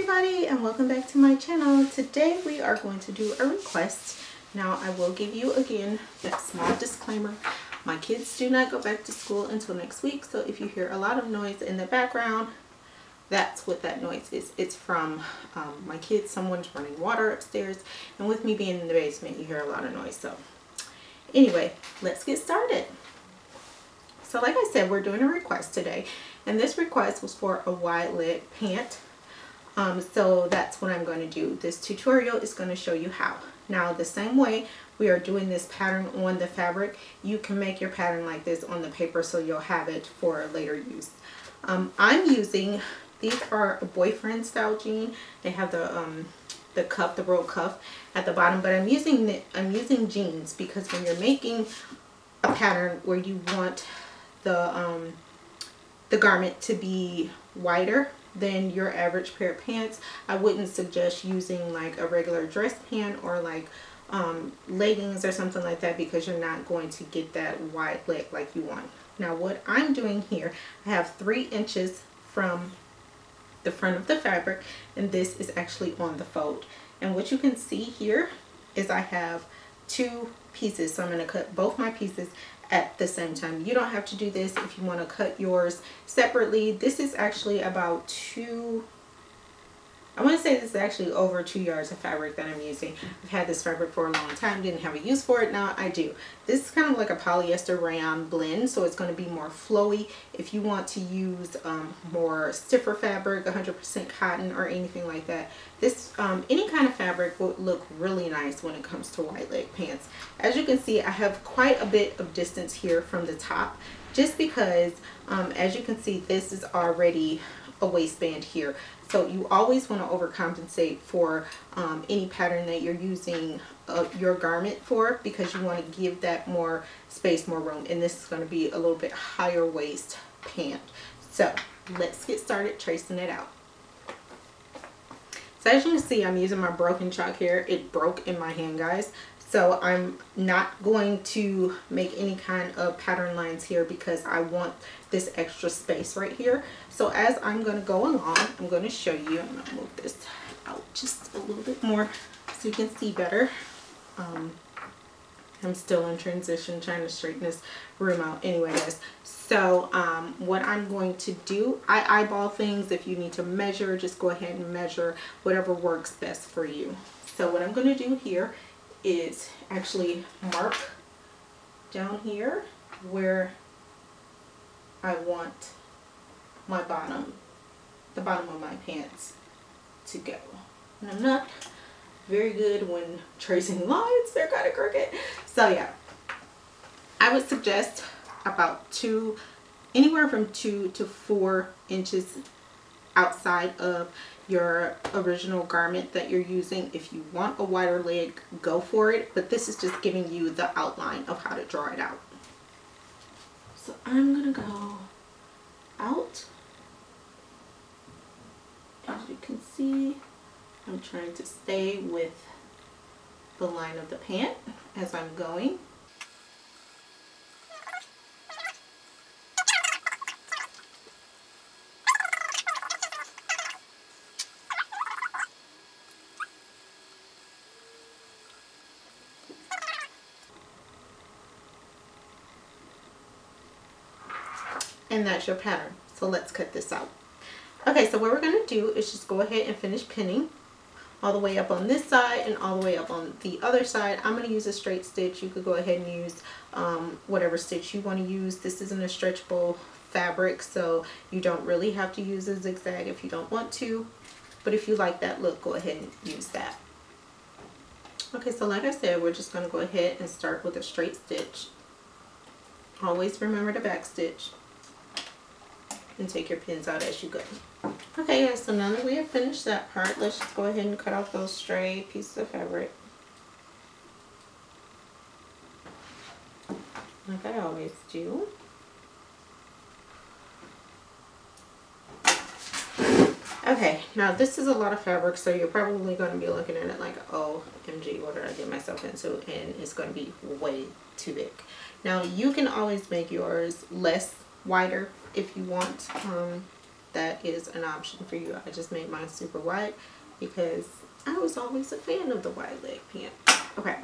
everybody, and welcome back to my channel. Today we are going to do a request. Now I will give you again that small disclaimer. My kids do not go back to school until next week, so if you hear a lot of noise in the background, that's what that noise is. It's from my kids. Someone's running water upstairs, and with me being in the basement, you hear a lot of noise. So anyway, let's get started. So like I said, we're doing a request today, and this request was for a wide leg pant. So that's what I'm going to do. This tutorial is going to show you how. Now the same way we are doing this pattern on the fabric, you can make your pattern like this on the paper so you'll have it for later use. I'm using, these are a boyfriend style jean. They have the cuff, the roll cuff at the bottom, but I'm using jeans because when you're making a pattern where you want the garment to be wider than your average pair of pants, I wouldn't suggest using like a regular dress pant or like leggings or something like that, because you're not going to get that wide leg like you want. Now what I'm doing here, I have 3 inches from the front of the fabric, and this is actually on the fold. And what you can see here is I have 2 pieces, so I'm going to cut both my pieces at the same time. You don't have to do this if you want to cut yours separately. This is actually about I want to say this is actually over 2 yards of fabric that I'm using. I've had this fabric for a long time, didn't have a use for it, now I do. This is kind of like a polyester rayon blend, so it's going to be more flowy. If you want to use more stiffer fabric, 100% cotton or anything like that, this any kind of fabric will look really nice when it comes to wide leg pants. As you can see, I have quite a bit of distance here from the top, just because as you can see, this is already a waistband here. So you always want to overcompensate for any pattern that you're using your garment for, because you want to give that more space, more room. And this is going to be a little bit higher waist pant. So let's get started tracing it out. So as you can see, I'm using my broken chalk here. It broke in my hand, guys. So I'm not going to make any kind of pattern lines here because I want this extra space right here. So as I'm going to go along, I'm going to show you. I'm going to move this out just a little bit more so you can see better. I'm still in transition trying to straighten this room out. Anyway, guys, so what I'm going to do, I eyeball things. If you need to measure, just go ahead and measure whatever works best for you. So what I'm going to do here is actually mark down here where I want my bottom, the bottom of my pants to go. And I'm not very good when tracing lines, they're kind of crooked. So yeah, I would suggest about anywhere from 2 to 4 inches outside of your original garment that you're using. If you want a wider leg, go for it, but this is just giving you the outline of how to draw it out. So I'm gonna go out. As you can see, I'm trying to stay with the line of the pant as I'm going. And that's your pattern. So let's cut this out. Okay, so what we're going to do is just go ahead and finish pinning all the way up on this side and all the way up on the other side. I'm going to use a straight stitch. You could go ahead and use whatever stitch you want to use. This isn't a stretchable fabric, so you don't really have to use a zigzag if you don't want to. But if you like that look, go ahead and use that. Okay, so like I said, we're just going to go ahead and start with a straight stitch. Always remember to back stitch and take your pins out as you go. Okay guys, so now that we have finished that part, let's just go ahead and cut off those stray pieces of fabric like I always do. Okay, now this is a lot of fabric, so you're probably going to be looking at it like, oh MG, what did I get myself into? And it's going to be way too big. Now you can always make yours wider if you want. that is an option for you. I just made mine super wide because I was always a fan of the wide leg pant. Okay,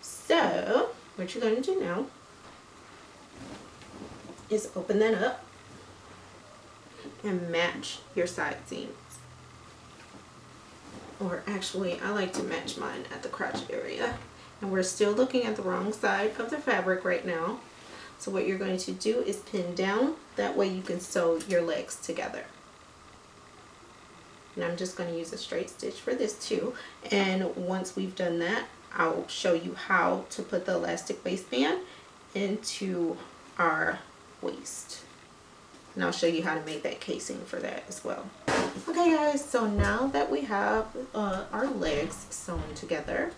so what you're going to do now is open that up and match your side seams. Or actually, I like to match mine at the crotch area. And we're still looking at the wrong side of the fabric right now. So what you're going to do is pin down. That way you can sew your legs together. And I'm just going to use a straight stitch for this too. And once we've done that, I'll show you how to put the elastic waistband into our waist. And I'll show you how to make that casing for that as well. Okay guys, so now that we have our legs sewn together,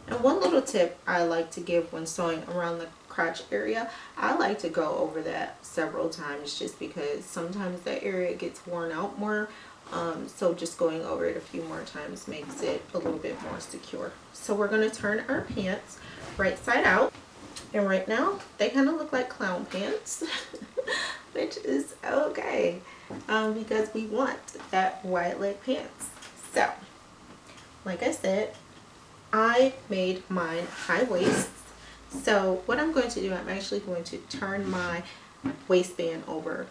and one little tip I like to give when sewing around the crotch area, I like to go over that several times just because sometimes that area gets worn out more. So just going over it a few more times makes it a little bit more secure. So we're going to turn our pants right side out. And right now they kind of look like clown pants, which is okay because we want that wide leg pants. So like I said, I made mine high waists. So what I'm going to do, I'm actually going to turn my waistband over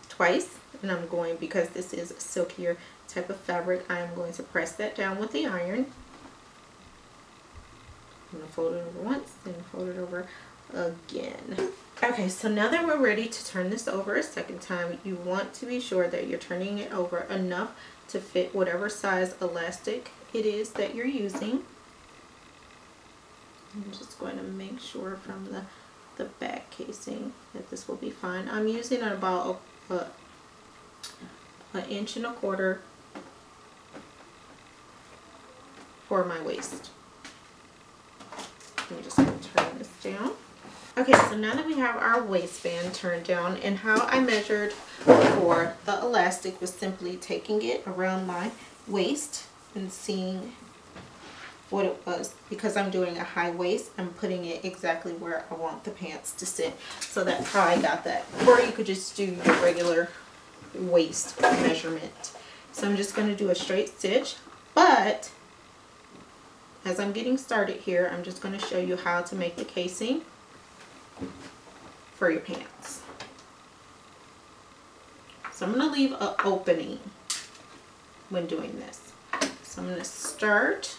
twice. And I'm going, because this is a silkier type of fabric, I am going to press that down with the iron. I'm going to fold it over once, then fold it over again. Okay, so now that we're ready to turn this over a second time, you want to be sure that you're turning it over enough to fit whatever size elastic it is that you're using. I'm just going to make sure from the back casing that this will be fine. I'm using about an 1.25 inches for my waist. I'm just going to turn this down. Okay, so now that we have our waistband turned down, and how I measured for the elastic was simply taking it around my waist and seeing what it was. Because I'm doing a high waist, I'm putting it exactly where I want the pants to sit. So that's how I got that. Or you could just do your regular waist measurement. So I'm just going to do a straight stitch, but as I'm getting started here, I'm just going to show you how to make the casing for your pants. So I'm going to leave an opening when doing this. So I'm going to start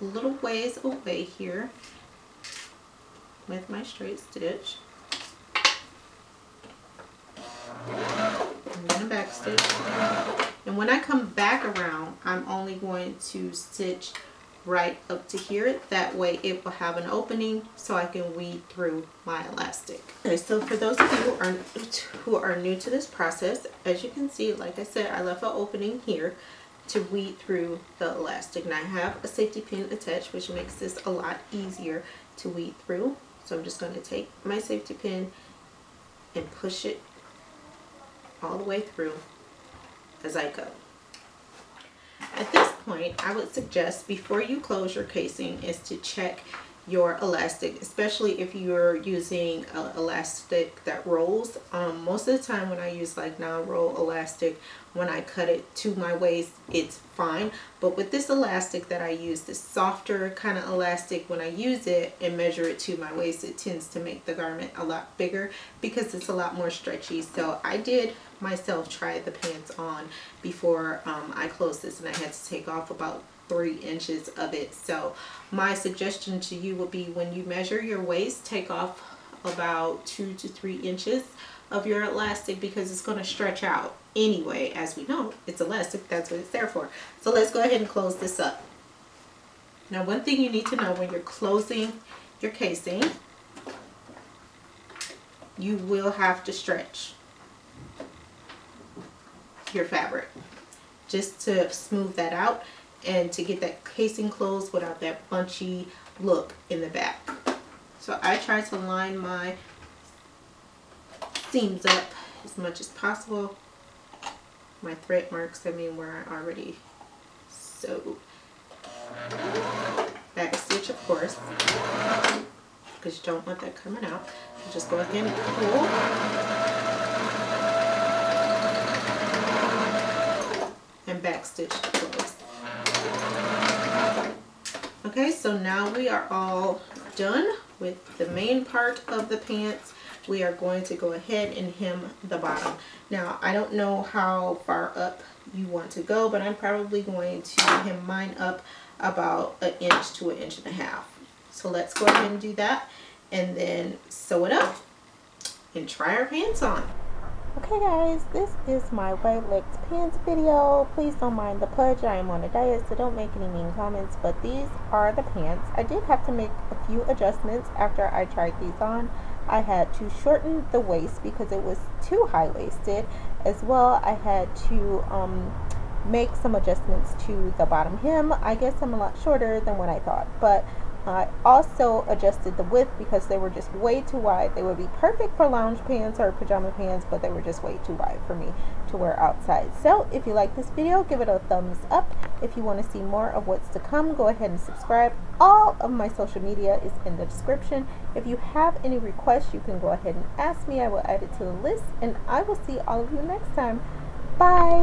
a little ways away here with my straight stitch. I'm going to back stitch. And when I come back around, I'm only going to stitch right up to here. That way it will have an opening so I can weave through my elastic. Okay, so for those of you who are new to this process, as you can see, like I said, I left an opening here to weave through the elastic. And I have a safety pin attached, which makes this a lot easier to weave through. So I'm just going to take my safety pin and push it all the way through as I go. At this point, I would suggest before you close your casing is to check your elastic, especially if you're using elastic that rolls. Most of the time when I use like non-roll elastic, when I cut it to my waist, it's fine. But with this elastic that I use, this softer kind of elastic, when I use it and measure it to my waist, it tends to make the garment a lot bigger because it's a lot more stretchy. So I did myself try the pants on before I closed this, and I had to take off about 3 inches of it. So my suggestion to you would be, when you measure your waist, take off about 2 to 3 inches of your elastic, because it's going to stretch out anyway. As we know, it's elastic, that's what it's there for. So let's go ahead and close this up. Now, one thing you need to know when you're closing your casing, you will have to stretch your fabric just to smooth that out and to get that casing closed without that bunchy look in the back. So I try to line my seams up as much as possible. My thread marks, I mean, where I already sewed. Back stitch, of course, because you don't want that coming out. Just go ahead and pull. backstitch the clothes. Okay, so now we are all done with the main part of the pants. We are going to go ahead and hem the bottom. Now, I don't know how far up you want to go, but I'm probably going to hem mine up about 1 inch to 1.5 inches. So let's go ahead and do that and then sew it up and try our pants on. Okay guys, this is my white legged pants video. Please don't mind the pudge. I am on a diet, so don't make any mean comments, but these are the pants. I did have to make a few adjustments after I tried these on. I had to shorten the waist because it was too high-waisted. As well, I had to make some adjustments to the bottom hem. I guess I'm a lot shorter than what I thought, but I also adjusted the width because they were just way too wide. They would be perfect for lounge pants or pajama pants, but they were just way too wide for me to wear outside. So if you like this video, give it a thumbs up. If you want to see more of what's to come, go ahead and subscribe. All of my social media is in the description. If you have any requests, you can go ahead and ask me. I will add it to the list, and I will see all of you next time. Bye!